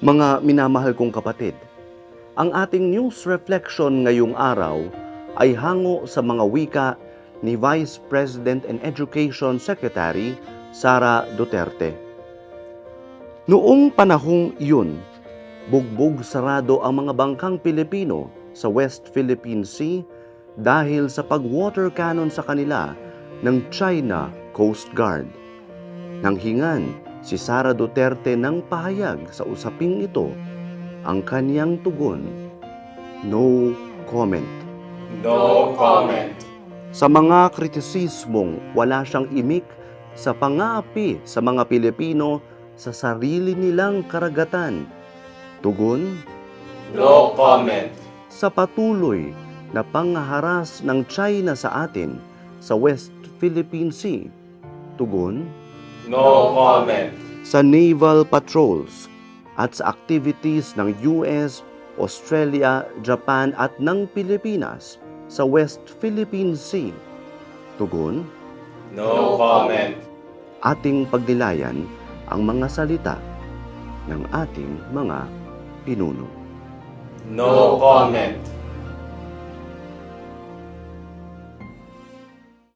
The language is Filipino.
Mga minamahal kong kapatid, ang ating news reflection ngayong araw ay hango sa mga wika ni Vice President and Education Secretary Sara Duterte. Noong panahong iyon, bugbog sarado ang mga bangkang Pilipino sa West Philippine Sea dahil sa pag-water cannon sa kanila ng China Coast Guard. Nanghingan si Sara Duterte ng pahayag sa usaping ito. Ang kaniyang tugon, no comment. No comment. Sa mga kritisismong wala siyang imik sa pang-aapi sa mga Pilipino sa sarili nilang karagatan. Tugon, No comment. sa patuloy na panghaharas ng China sa atin sa West Philippine Sea. Tugon, No comment. sa naval patrols at sa activities ng US, Australia, Japan at ng Pilipinas sa West Philippine Sea. Tugon, No comment. ating pagnilayan ang mga salita ng ating mga pinuno. No comment.